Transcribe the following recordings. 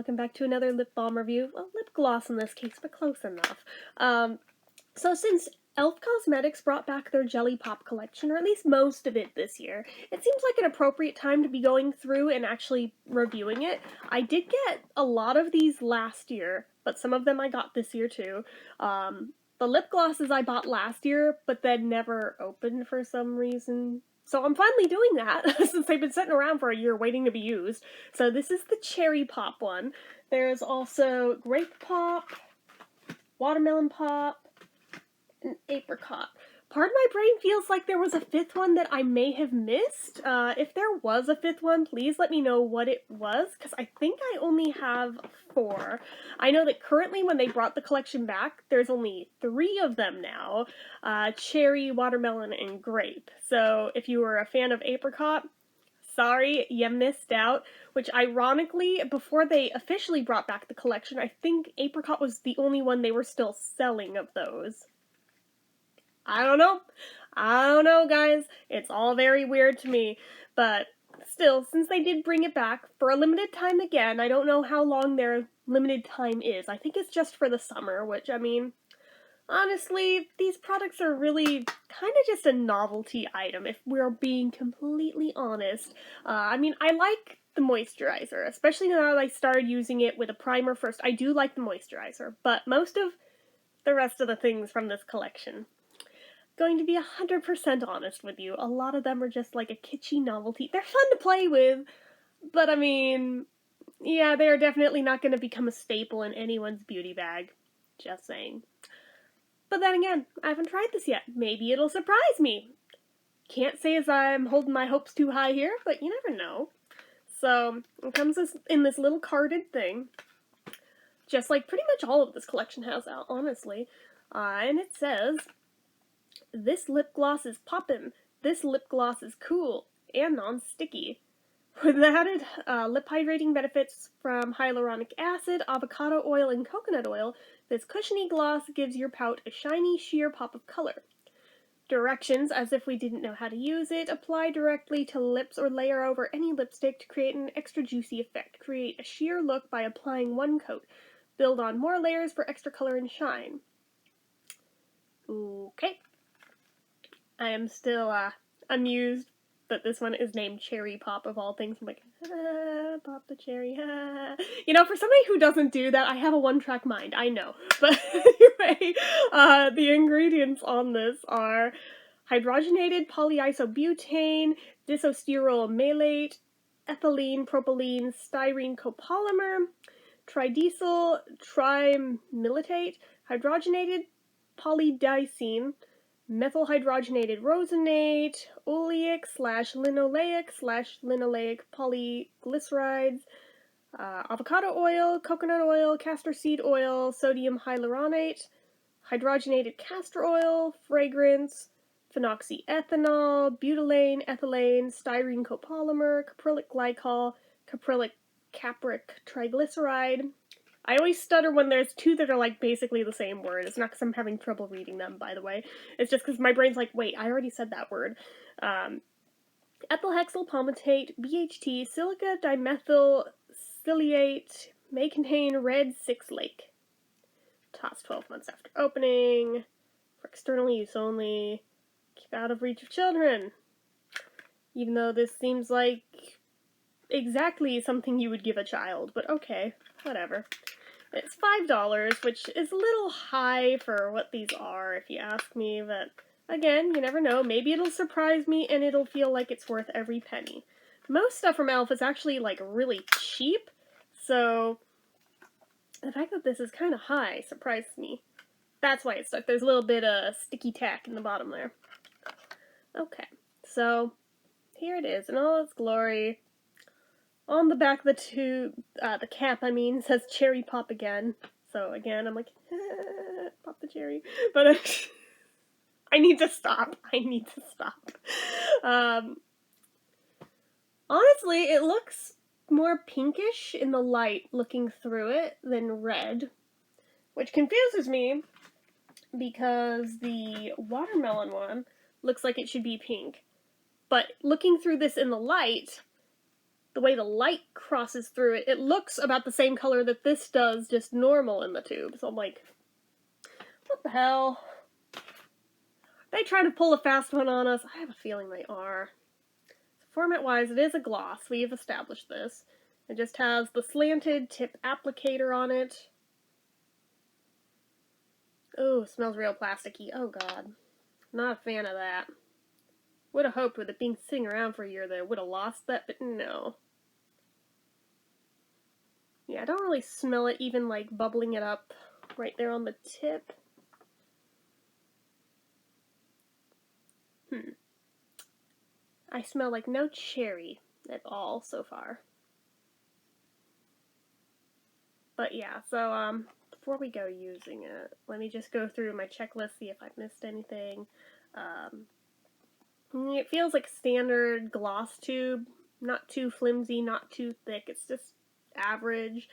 welcome back to another lip balm review. Well, lip gloss in this case, but close enough. So since e.l.f. Cosmetics brought back their Jelly Pop collection, or at least most of it this year, it seems like an appropriate time to be going through and actually reviewing it. I did get a lot of these last year, but some of them I got this year too. The lip glosses I bought last year, but then never opened for some reason. So I'm finally doing that, since they've been sitting around for a year waiting to be used. So this is the Cherry Pop one. There's also Grape Pop, Watermelon Pop, and Apricot. Part of my brain feels like there was a fifth one that I may have missed. If there was a fifth one, please let me know what it was, because I think I only have 4. I know that currently when they brought the collection back, there's only 3 of them now. Cherry, watermelon, and grape. So if you were a fan of Apricot, sorry, you missed out. Which ironically, before they officially brought back the collection, I think Apricot was the only one they were still selling of those. I don't know, guys. It's all very weird to me. But still, since they did bring it back for a limited time again, I don't know how long their limited time is. I think it's just for the summer, which, I mean, honestly, these products are really kind of just a novelty item, if we're being completely honest. I mean, I like the moisturizer, especially now that I started using it with a primer first. I do like the moisturizer, but most of the rest of the things from this collection, going to be 100% honest with you, a lot of them are just like a kitschy novelty. They're fun to play with, but I mean, yeah, they're definitely not going to become a staple in anyone's beauty bag. Just saying. But then again, I haven't tried this yet. Maybe it'll surprise me. Can't say as I'm holding my hopes too high here, but you never know. So, it comes in this little carded thing, just like pretty much all of this collection has, honestly. And it says, "This lip gloss is poppin'. This lip gloss is cool and non-sticky. With added lip hydrating benefits from hyaluronic acid, avocado oil, and coconut oil, this cushiony gloss gives your pout a shiny, sheer pop of color. Directions, as if we didn't know how to use it: apply directly to lips or layer over any lipstick to create an extra juicy effect. Create a sheer look by applying 1 coat. Build on more layers for extra color and shine." Okay. I am still amused that this one is named Cherry Pop of all things. I'm like, pop the cherry. You know, for somebody who doesn't do that, I have a one-track mind, I know. But anyway, the ingredients on this are hydrogenated polyisobutane, disostearyl malate, ethylene, propylene, styrene copolymer, tridecyl trimillitate, hydrogenated polydicene, methyl hydrogenated rosinate, oleic/linoleic polyglycerides, avocado oil, coconut oil, castor seed oil, sodium hyaluronate, hydrogenated castor oil, fragrance, phenoxyethanol, butylene, ethylene, styrene copolymer, caprylic glycol, caprylic capric triglyceride. I always stutter when there's 2 that are like basically the same word. It's not because I'm having trouble reading them, by the way. It's just because my brain's like, wait, I already said that word. Ethylhexyl palmitate, BHT, silica dimethyl ciliate, may contain red 6-lake. Toss 12 months after opening. For external use only. Keep out of reach of children. Even though this seems like exactly something you would give a child, but okay, whatever. It's $5, which is a little high for what these are, if you ask me, but again, you never know. Maybe it'll surprise me and it'll feel like it's worth every penny. Most stuff from e.l.f. is actually, like, really cheap, so the fact that this is kind of high surprised me. That's why it's stuck. There's a little bit of sticky tack in the bottom there. Okay, so here it is in all its glory. On the back of the tube, the cap, I mean, says Cherry Pop again. So again, I'm like, pop the cherry. But I need to stop. Honestly, it looks more pinkish in the light looking through it than red, which confuses me because the watermelon one looks like it should be pink. But looking through this in the light, the way the light crosses through it, it looks about the same color that this does, just normal in the tube. So I'm like, what the hell? They try to pull a fast one on us. I have a feeling they are. So format-wise, it is a gloss. We've established this. It just has the slanted tip applicator on it. Oh, it smells real plasticky. Oh god. Not a fan of that. Would have hoped with it being sitting around for a year that it would have lost that, but no. Yeah, I don't really smell it even like bubbling it up right there on the tip. I smell like no cherry at all so far. But yeah, so before we go using it, let me just go through my checklist, see if I've missed anything. It feels like standard gloss tube, not too flimsy, not too thick, it's just average.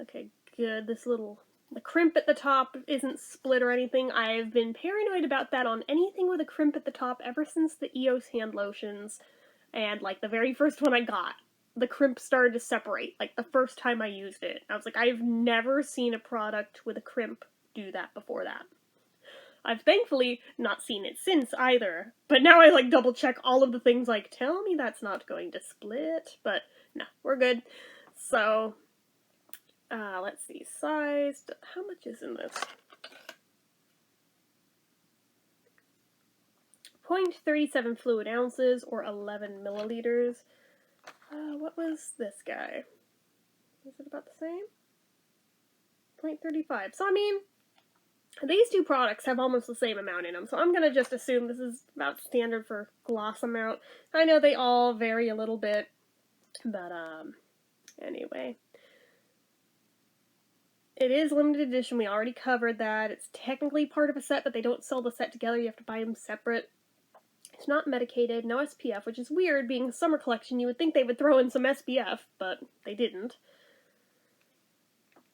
Okay, good. The crimp at the top isn't split or anything. I've been paranoid about that on anything with a crimp at the top ever since the EOS hand lotions, and like the very first one I got, the crimp started to separate, like the first time I used it. I was like, I've never seen a product with a crimp do that before that. I've thankfully not seen it since either, but now I like double check all of the things like, tell me that's not going to split, but no, we're good. So, let's see, size, how much is in this? 0.37 fluid ounces, or 11 milliliters. What was this guy? Is it about the same? 0.35. So, I mean, these two products have almost the same amount in them, so I'm going to just assume this is about standard for gloss amount. I know they all vary a little bit, but, anyway. It is limited edition, we already covered that. It's technically part of a set, but they don't sell the set together, you have to buy them separate. It's not medicated, no SPF, which is weird, being a summer collection. You would think they would throw in some SPF, but they didn't.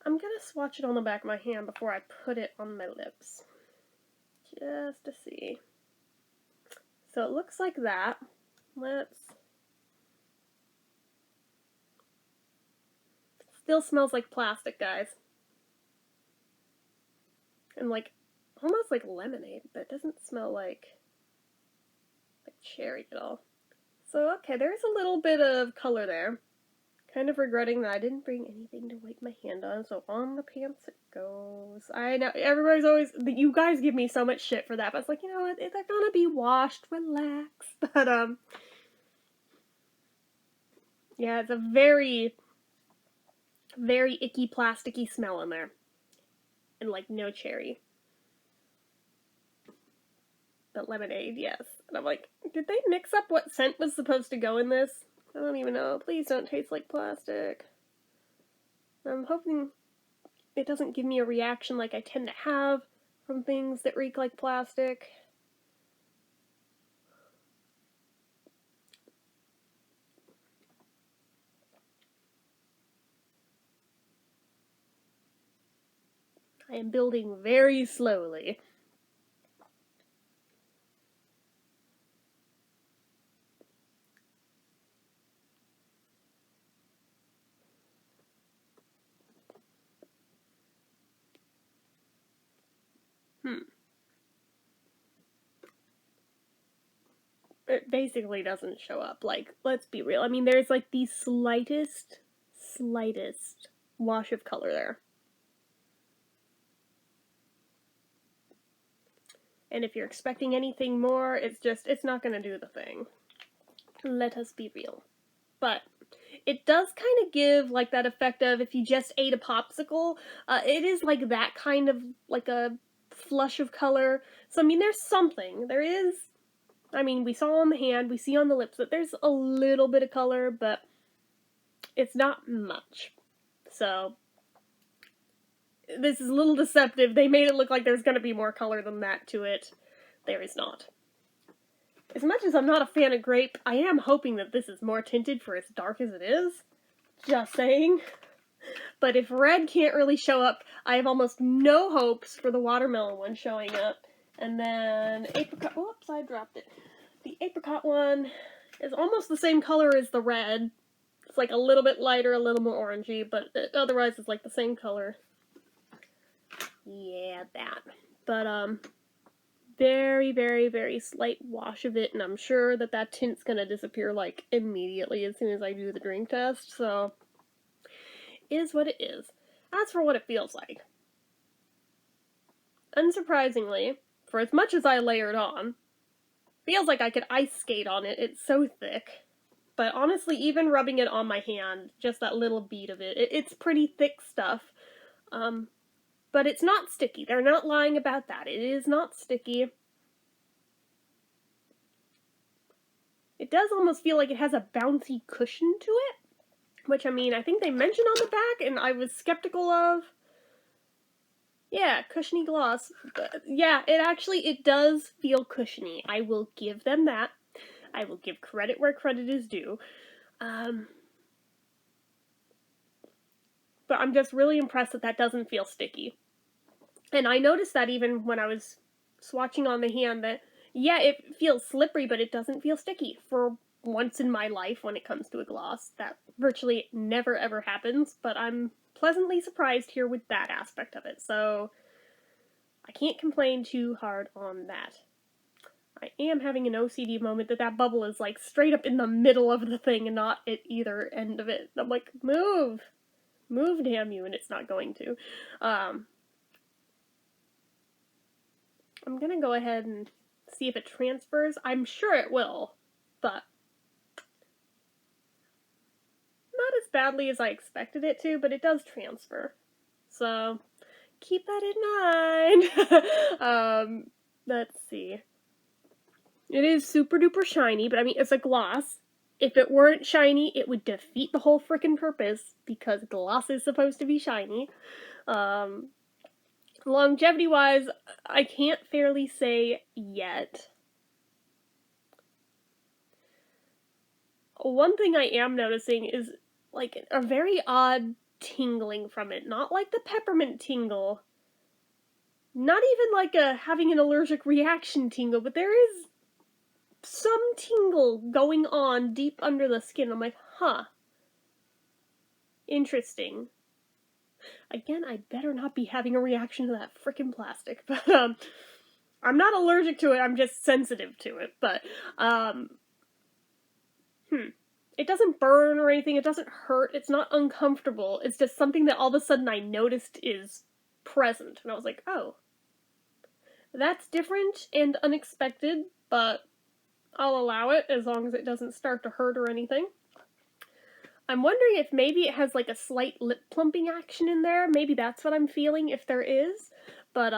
I'm gonna swatch it on the back of my hand before I put it on my lips, just to see. So it looks like that. Still smells like plastic, guys. And like, almost like lemonade, but it doesn't smell like cherry at all. So, okay, there's a little bit of color there. Kind of regretting that I didn't bring anything to wipe my hand on, so on the pants it goes. I know, everybody's always, you guys give me so much shit for that, but it's like, you know what, they're gonna be washed, relax. But, yeah, it's a very, very icky, plasticky smell in there. And, like, no cherry. But lemonade, yes. And I'm like, did they mix up what scent was supposed to go in this? I don't even know. Please don't taste like plastic. I'm hoping it doesn't give me a reaction like I tend to have from things that reek like plastic. I am building very slowly. It basically doesn't show up. Like, let's be real. I mean, there's like the slightest wash of color there. And if you're expecting anything more, it's not going to do the thing. Let us be real. But it does kind of give like that effect of if you just ate a popsicle. It is like that kind of like a flush of color. So, I mean, there's something. There is, I mean, we saw on the hand, we see on the lips that there's a little bit of color, but it's not much. So, this is a little deceptive. They made it look like there's going to be more color than that to it. There is not. As much as I'm not a fan of grape, I am hoping that this is more tinted for as dark as it is. Just saying. But if red can't really show up, I have almost no hopes for the watermelon one showing up. And then apricot, whoops, I dropped it. The apricot one It's almost the same color as the red. It's like a little bit lighter, a little more orangey, but otherwise it's like the same color. Yeah, that. But, very, very, very slight wash of it, and I'm sure that that tint's gonna disappear, like, immediately as soon as I do the drink test, so is what it is. As for what it feels like. Unsurprisingly, for as much as I layered on, feels like I could ice skate on it, it's so thick. But honestly, even rubbing it on my hand, just that little bead of it, it's pretty thick stuff. But it's not sticky. They're not lying about that. It is not sticky. It does almost feel like it has a bouncy cushion to it, which, I mean, I think they mentioned on the back, and I was skeptical of. Yeah, cushiony gloss. But yeah, it does feel cushiony. I will give them that. I will give credit where credit is due. But I'm just really impressed that that doesn't feel sticky. And I noticed that even when I was swatching on the hand, that, yeah, it feels slippery, but it doesn't feel sticky. For once in my life, when it comes to a gloss, that virtually never ever happens, but I'm pleasantly surprised here with that aspect of it, so I can't complain too hard on that. I am having an OCD moment that bubble is, like, straight up in the middle of the thing and not at either end of it. I'm like, move! Move, damn you, and it's not going to. I'm gonna go ahead and see if it transfers. I'm sure it will, but not as badly as I expected it to, but it does transfer. So, keep that in mind. Let's see. It is super duper shiny, but I mean, it's a gloss. If it weren't shiny, it would defeat the whole frickin' purpose, because gloss is supposed to be shiny. Longevity-wise, I can't fairly say yet. One thing I am noticing is, like, a very odd tingling from it. Not like the peppermint tingle. Not even like having an allergic reaction tingle, but there is some tingle going on deep under the skin. I'm like, huh. Interesting. Again, I better not be having a reaction to that frickin' plastic. But, I'm not allergic to it, I'm just sensitive to it. But, it doesn't burn or anything, it doesn't hurt, it's not uncomfortable. It's just something that all of a sudden I noticed is present. And I was like, oh. That's different and unexpected, but I'll allow it as long as it doesn't start to hurt or anything. I'm wondering if maybe it has like a slight lip plumping action in there. Maybe that's what I'm feeling, if there is. But,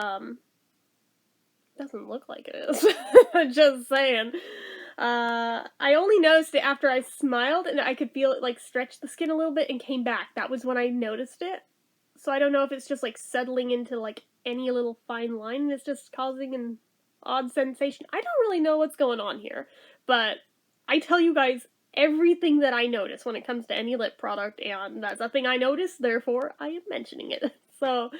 doesn't look like it is. Just saying. I only noticed it after I smiled and I could feel it like stretch the skin a little bit and came back. That was when I noticed it. So I don't know if it's just like settling into like any little fine line and it's just causing an odd sensation. I don't really know what's going on here. But I tell you guys everything that I notice when it comes to any lip product, and that's a thing I noticed, therefore I am mentioning it. So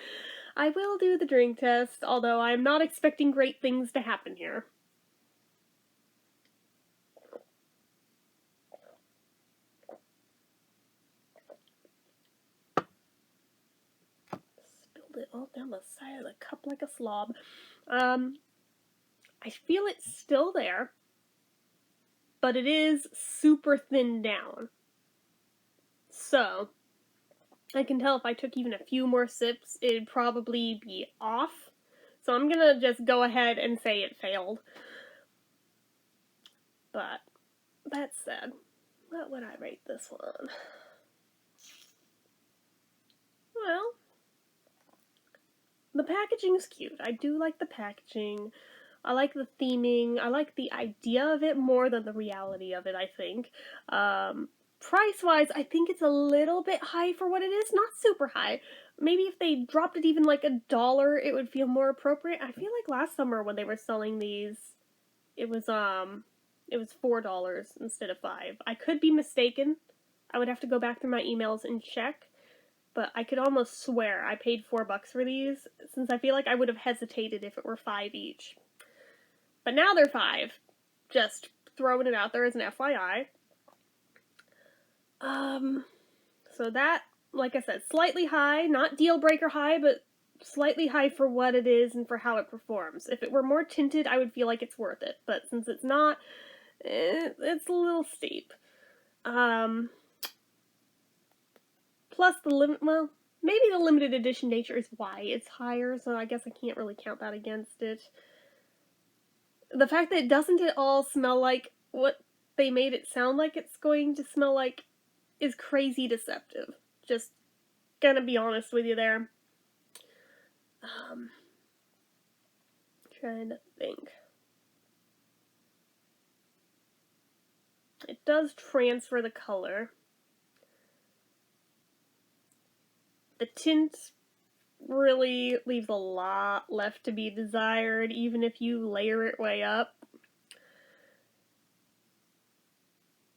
I will do the drink test, although I'm not expecting great things to happen here. Spilled it all down the side of the cup like a slob. I feel it's still there, but it is super thinned down. So, I can tell if I took even a few more sips, it'd probably be off. So I'm gonna just go ahead and say it failed. But, that said, what would I rate this one? Well, the packaging's cute. I do like the packaging. I like the theming. I like the idea of it more than the reality of it, I think. Price-wise, I think it's a little bit high for what it is. Not super high. Maybe if they dropped it even like $1, it would feel more appropriate. I feel like last summer when they were selling these, it was $4 instead of $5. I could be mistaken. I would have to go back through my emails and check. But I could almost swear I paid $4 for these, since I feel like I would have hesitated if it were $5 each. But now they're $5. Just throwing it out there as an FYI. So that, like I said, slightly high, not deal breaker high, but slightly high for what it is and for how it performs. If it were more tinted, I would feel like it's worth it, but since it's not, it's a little steep. Plus well, maybe the limited edition nature is why it's higher, so I guess I can't really count that against it. The fact that it doesn't at all smell like what they made it sound like it's going to smell like is crazy deceptive. Just gonna be honest with you there. Trying to think. It does transfer the color. The tint really leaves a lot left to be desired, even if you layer it way up.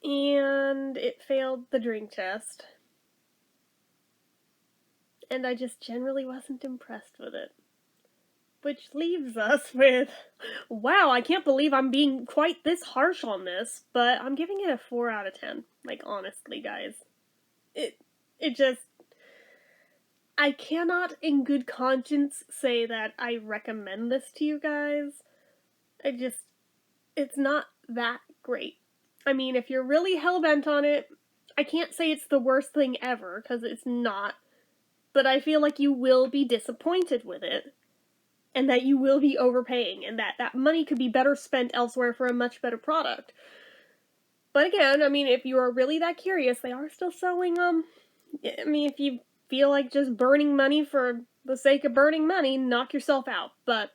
And it failed the drink test. And I just generally wasn't impressed with it. Which leaves us with, wow, I can't believe I'm being quite this harsh on this, but I'm giving it a 4 out of 10. Like, honestly, guys. It just, I cannot in good conscience say that I recommend this to you guys. It's not that great. I mean, if you're really hell-bent on it, I can't say it's the worst thing ever, because it's not. But I feel like you will be disappointed with it. And that you will be overpaying, and that money could be better spent elsewhere for a much better product. But again, I mean, if you are really that curious, they are still selling them. I mean, if you feel like just burning money for the sake of burning money, knock yourself out. But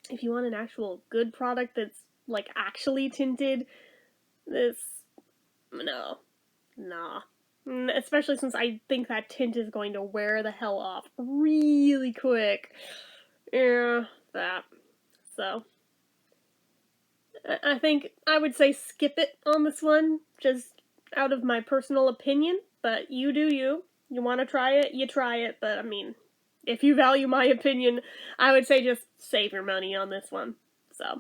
if you want an actual good product that's, like, actually tinted, no. Nah. Especially since I think that tint is going to wear the hell off really quick. Yeah, that. So, I think I would say skip it on this one, just out of my personal opinion, but you do you. You want to try it, you try it, but I mean, if you value my opinion, I would say just save your money on this one. So,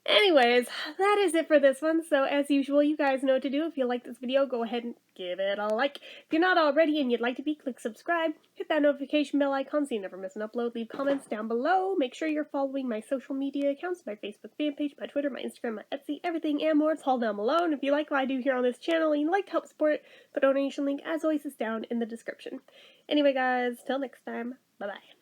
anyways, that is it for this one. So, as usual, you guys know what to do. If you like this video, go ahead and give it a like. If you're not already and you'd like to be, click subscribe. Hit that notification bell icon so you never miss an upload. Leave comments down below. Make sure you're following my social media accounts, my Facebook fan page, my Twitter, my Instagram, my Etsy, everything and more. It's all down below. And if you like what I do here on this channel and you'd like to help support it, the donation link, as always, is down in the description. Anyway, guys, till next time, bye-bye.